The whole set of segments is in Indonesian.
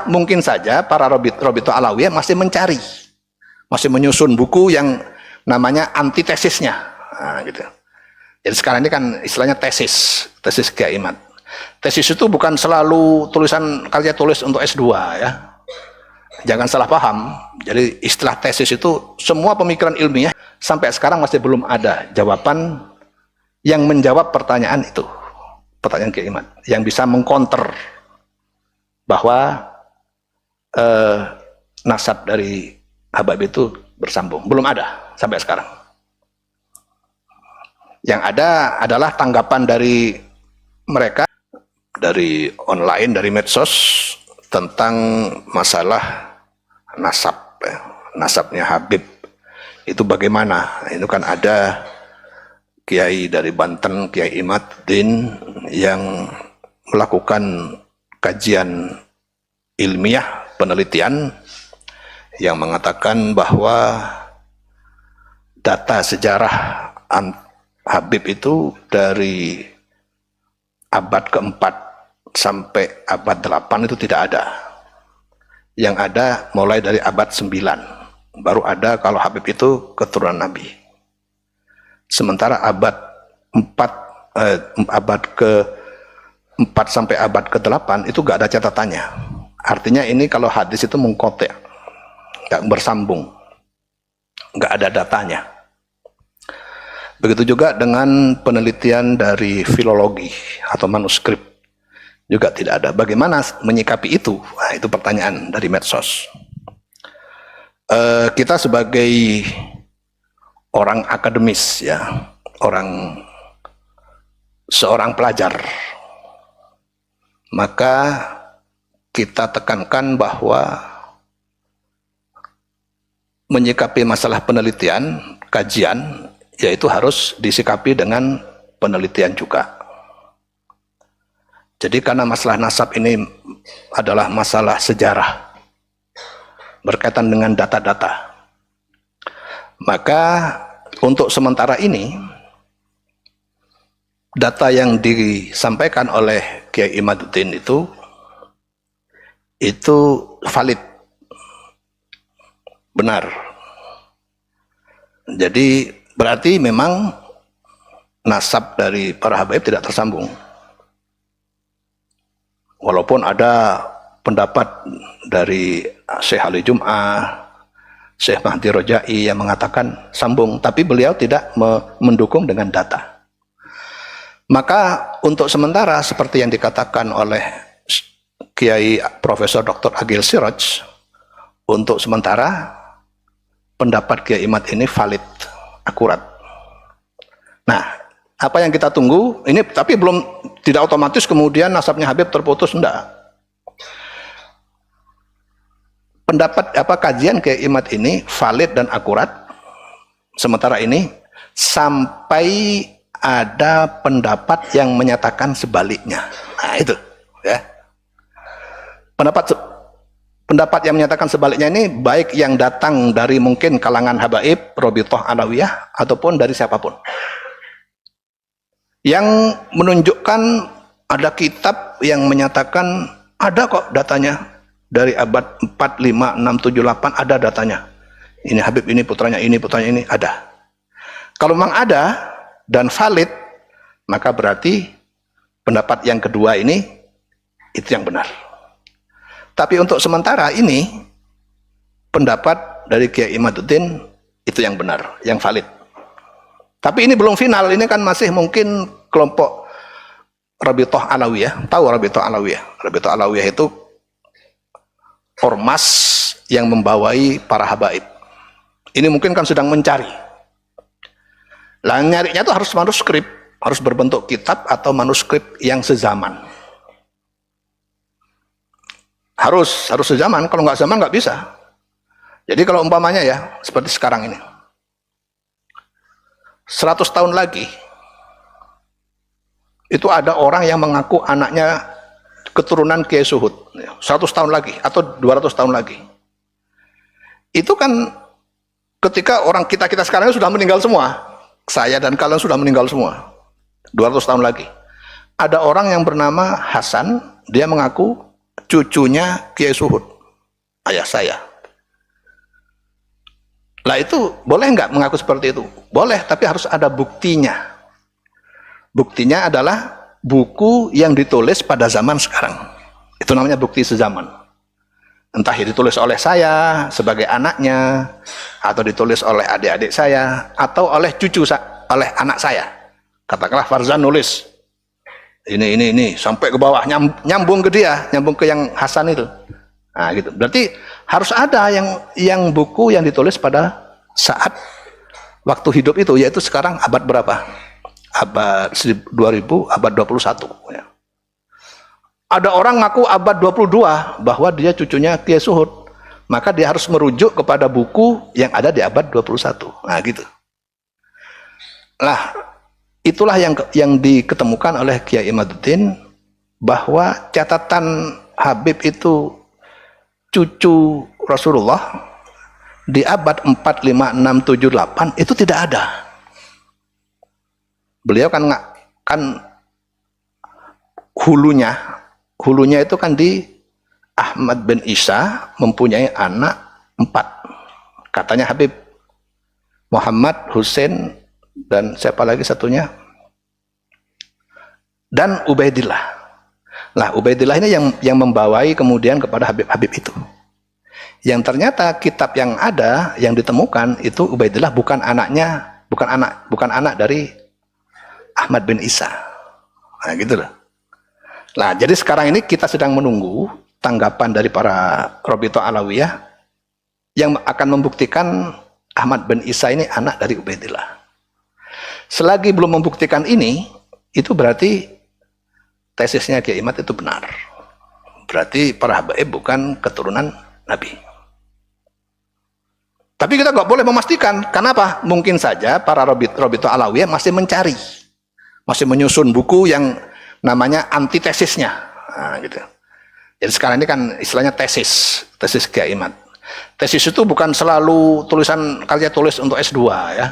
mungkin saja para Robito Alawiyah masih mencari, masih menyusun buku yang namanya antitesisnya. Nah, gitu. Jadi sekarang ini kan istilahnya tesis Kiai Imad. Tesis itu bukan selalu tulisan karya tulis untuk S2 ya. Jangan salah paham. Jadi istilah tesis itu semua pemikiran ilmiah sampai sekarang masih belum ada jawaban yang menjawab pertanyaan itu. Pertanyaan Kiai Imad yang bisa mengcounter bahwa nasab dari Habib itu bersambung. Belum ada sampai sekarang. Yang ada adalah tanggapan dari mereka dari online, dari medsos tentang masalah nasab, nasabnya Habib itu bagaimana. Itu kan ada Kiai dari Banten, Kiai Imaduddin yang melakukan kajian ilmiah, penelitian yang mengatakan bahwa data sejarah Habib itu dari abad keempat sampai abad 8 itu tidak ada. Yang ada mulai dari abad 9. Baru ada kalau Habib itu keturunan Nabi. Sementara abad 4, abad ke-4 sampai abad ke-8 itu gak ada catatannya. Artinya ini kalau hadis itu mengkotek, gak bersambung, gak ada datanya. Begitu juga dengan penelitian dari filologi atau manuskrip juga tidak ada. Bagaimana menyikapi itu? Nah, itu pertanyaan dari medsos. Kita sebagai orang akademis ya, seorang pelajar, maka kita tekankan bahwa menyikapi masalah penelitian, kajian, yaitu harus disikapi dengan penelitian juga. Jadi karena masalah nasab ini adalah masalah sejarah berkaitan dengan data-data, maka untuk sementara ini data yang disampaikan oleh Kiai Imaduddin itu valid, benar. Jadi berarti memang nasab dari para habaib tidak tersambung. Walaupun ada pendapat dari Syekh Ali Jum'ah, Syekh Mahdi Rojai yang mengatakan sambung, tapi beliau tidak mendukung dengan data. Maka untuk sementara seperti yang dikatakan oleh Kiai Profesor Dr. Agil Siraj, untuk sementara pendapat Kiai Imad ini valid, akurat. Nah, apa yang kita tunggu ini, tapi belum, tidak otomatis kemudian nasabnya Habib terputus, enggak. Pendapat kajian Kiai Imad ini valid dan akurat sementara ini sampai ada pendapat yang menyatakan sebaliknya. Nah, itu ya. Pendapat yang menyatakan sebaliknya ini baik yang datang dari mungkin kalangan habaib, Robitoh Alawiyah, ataupun dari siapapun. Yang menunjukkan ada kitab yang menyatakan ada kok datanya dari abad 4, 5, 6, 7, 8 ada datanya. Ini Habib, ini putranya ini, ada. Kalau memang ada dan valid, maka berarti pendapat yang kedua ini itu yang benar. Tapi untuk sementara ini pendapat dari Kiai Imaduddin itu yang benar, yang valid. Tapi ini belum final, ini kan masih mungkin kelompok Rabitoh Alawiyah. Tahu Rabitoh Alawiyah? Rabitoh Alawiyah itu ormas yang membawai para habaib. Ini mungkin kan sedang mencari. Lah nyarinya itu harus manuskrip, harus berbentuk kitab atau manuskrip yang sezaman. Harus sezaman, kalau nggak zaman nggak bisa. Jadi kalau umpamanya ya, seperti sekarang ini. 100 tahun lagi, itu ada orang yang mengaku anaknya keturunan Kiai Suhud. 100 tahun lagi, atau 200 tahun lagi. Itu kan ketika orang kita sekarang sudah meninggal semua. Saya dan kalian sudah meninggal semua. 200 tahun lagi. Ada orang yang bernama Hasan, dia mengaku cucunya Kiai Suhud, ayah saya. Lah itu boleh nggak mengaku seperti itu? Boleh, tapi harus ada buktinya. Buktinya adalah buku yang ditulis pada zaman sekarang. Itu namanya bukti sezaman. Entah ditulis oleh saya sebagai anaknya, atau ditulis oleh adik-adik saya, atau oleh oleh anak saya. Katakanlah Farzan nulis, ini, sampai ke bawah, nyambung ke dia, nyambung ke yang Hasan itu. Nah gitu. Berarti harus ada yang buku yang ditulis pada saat waktu hidup itu, yaitu sekarang abad berapa? Abad 2000, abad 21. Ya. Ada orang ngaku abad 22 bahwa dia cucunya Kiai Suhud, maka dia harus merujuk kepada buku yang ada di abad 21. Nah gitu. Lah, itulah yang diketemukan oleh Kiai Imaduddin, bahwa catatan Habib itu cucu Rasulullah di abad 4, 5, 6, 7, 8 itu tidak ada. Beliau kan hulunya itu kan di Ahmad bin Isa mempunyai anak 4. Katanya Habib, Muhammad, Husain, dan siapa lagi satunya? Dan Ubaidillah. Lah Ubaidillah ini yang membawai kemudian kepada Habib itu. Yang ternyata kitab yang ada, yang ditemukan itu Ubaidillah bukan anak dari Ahmad bin Isa. Nah gitu loh. Nah jadi sekarang ini kita sedang menunggu tanggapan dari para Robito Alawiyah yang akan membuktikan Ahmad bin Isa ini anak dari Ubaidillah. Selagi belum membuktikan ini, itu berarti tesisnya Kiai Imad itu benar. Berarti para habaib bukan keturunan Nabi. Tapi kita nggak boleh memastikan. Kenapa? Mungkin saja para Robito Alawiyah masih mencari, masih menyusun buku yang namanya antitesisnya. Nah, gitu. Jadi sekarang ini kan istilahnya tesis Kiai Imad. Tesis itu bukan selalu tulisan karya tulis untuk S2 ya.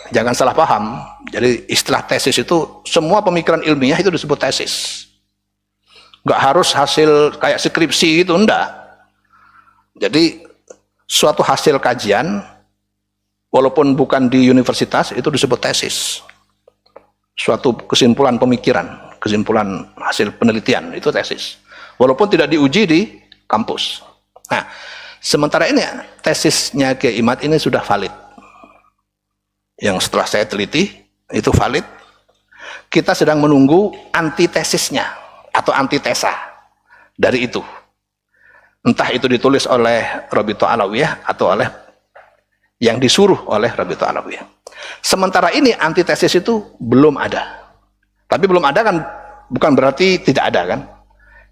Jangan salah paham. Jadi istilah tesis itu semua pemikiran ilmiah itu disebut tesis. Nggak harus hasil kayak skripsi gitu, enggak. Jadi suatu hasil kajian walaupun bukan di universitas itu disebut tesis. Suatu kesimpulan pemikiran, kesimpulan hasil penelitian itu tesis. Walaupun tidak diuji di kampus. Nah, sementara ini tesisnya Kiai Imad ini sudah valid. Yang setelah saya teliti itu valid. Kita sedang menunggu antitesisnya atau antitesa dari itu. Entah itu ditulis oleh Robito Alawiyah atau oleh yang disuruh oleh Robito Alawiyah. Sementara ini antitesis itu belum ada. Tapi belum ada kan bukan berarti tidak ada kan.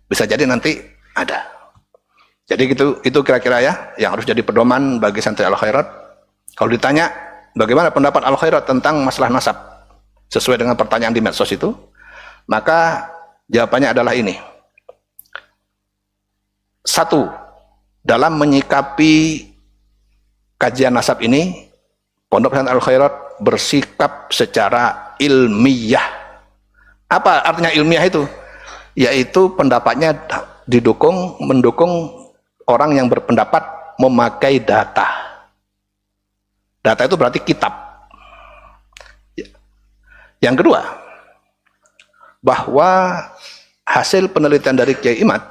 Bisa jadi nanti ada. Jadi itu kira-kira ya yang harus jadi pedoman bagi santri Al-Khairat. Kalau ditanya bagaimana pendapat Al-Khairat tentang masalah nasab sesuai dengan pertanyaan di medsos itu, maka jawabannya adalah ini. 1. Dalam menyikapi kajian nasab ini, Pondok Pesantren Al-Khairat bersikap secara ilmiah. Apa artinya ilmiah itu? Yaitu pendapatnya mendukung orang yang berpendapat memakai data. Data itu berarti kitab. Yang kedua, bahwa hasil penelitian dari Kiai Imad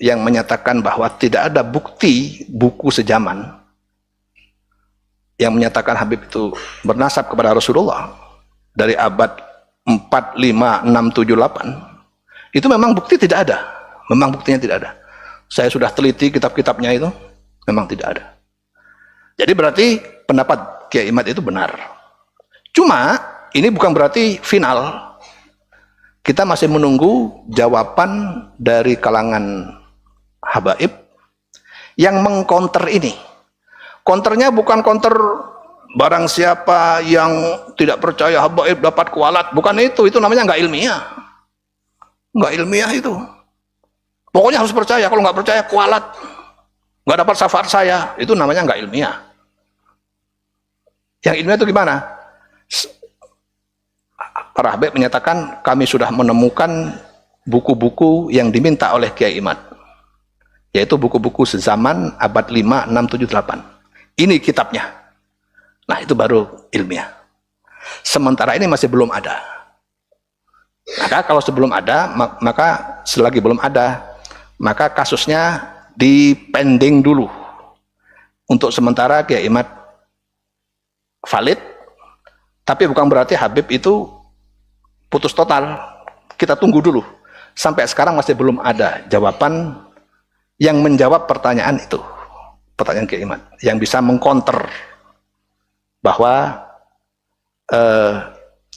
yang menyatakan bahwa tidak ada bukti buku sejaman yang menyatakan Habib itu bernasab kepada Rasulullah dari abad 4, 5, 6, 7, 8, itu memang bukti tidak ada. Memang buktinya tidak ada. Saya sudah teliti kitab-kitabnya itu, memang tidak ada. Jadi berarti pendapat Kiai Imad itu benar. Cuma ini bukan berarti final. Kita masih menunggu jawaban dari kalangan habaib yang mengkonter ini. Konternya bukan konter barang siapa yang tidak percaya habaib dapat kualat. Bukan itu namanya nggak ilmiah. Nggak ilmiah itu. Pokoknya harus percaya, kalau nggak percaya kualat. Nggak dapat syafaat saya, itu namanya nggak ilmiah. Yang ilmiah itu gimana? Para habaib menyatakan kami sudah menemukan buku-buku yang diminta oleh Kiai Imad, yaitu buku-buku sezaman abad 5, 6, 7, 8. Ini kitabnya. Nah, itu baru ilmiah. Sementara ini masih belum ada. Maka kalau sebelum ada, maka selagi belum ada, maka kasusnya dipending dulu. Untuk sementara Kiai Imad valid, tapi bukan berarti Habib itu putus total. Kita tunggu dulu. Sampai sekarang masih belum ada jawaban yang menjawab pertanyaan itu. Pertanyaan Kiai Imad. Yang bisa mengcounter bahwa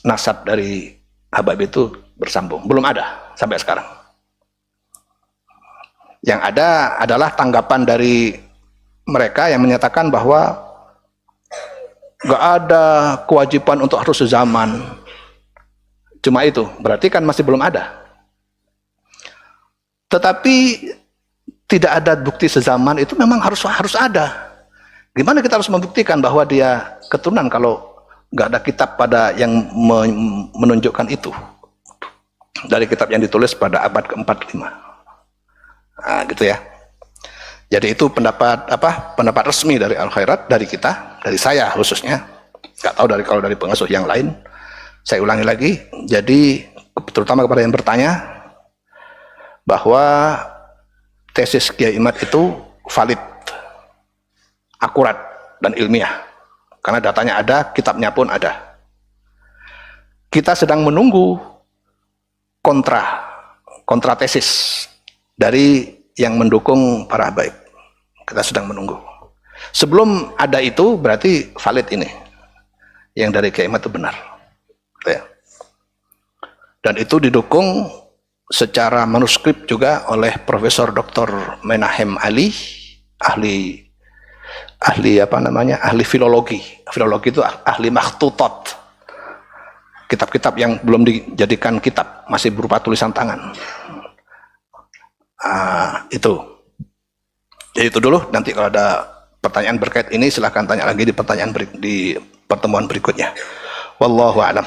nasab dari Habib itu bersambung. Belum ada sampai sekarang. Yang ada adalah tanggapan dari mereka yang menyatakan bahwa gak ada kewajiban untuk harus sezaman. Cuma itu, berarti kan masih belum ada. Tetapi tidak ada bukti sezaman itu memang harus ada. Gimana kita harus membuktikan bahwa dia keturunan kalau nggak ada kitab pada yang menunjukkan itu dari kitab yang ditulis pada abad ke-45. Nah, gitu ya. Jadi itu pendapat resmi dari Al Khairat, dari kita, dari saya khususnya. Nggak tahu kalau dari pengasuh yang lain. Saya ulangi lagi. Jadi terutama kepada yang bertanya bahwa tesis Kiai Imad itu valid, akurat dan ilmiah. Karena datanya ada, kitabnya pun ada. Kita sedang menunggu kontra tesis dari yang mendukung para habaib. Kita sedang menunggu. Sebelum ada itu berarti valid ini. Yang dari Kiai Imad itu benar. Dan itu didukung secara manuskrip juga oleh Profesor Dr. Menahem Ali, ahli filologi. Filologi itu ahli makhtutat. Kitab-kitab yang belum dijadikan kitab, masih berupa tulisan tangan. Itu. Jadi itu dulu, nanti kalau ada pertanyaan berkait ini silahkan tanya lagi di pertanyaan di pertemuan berikutnya. Wallahu a'lam.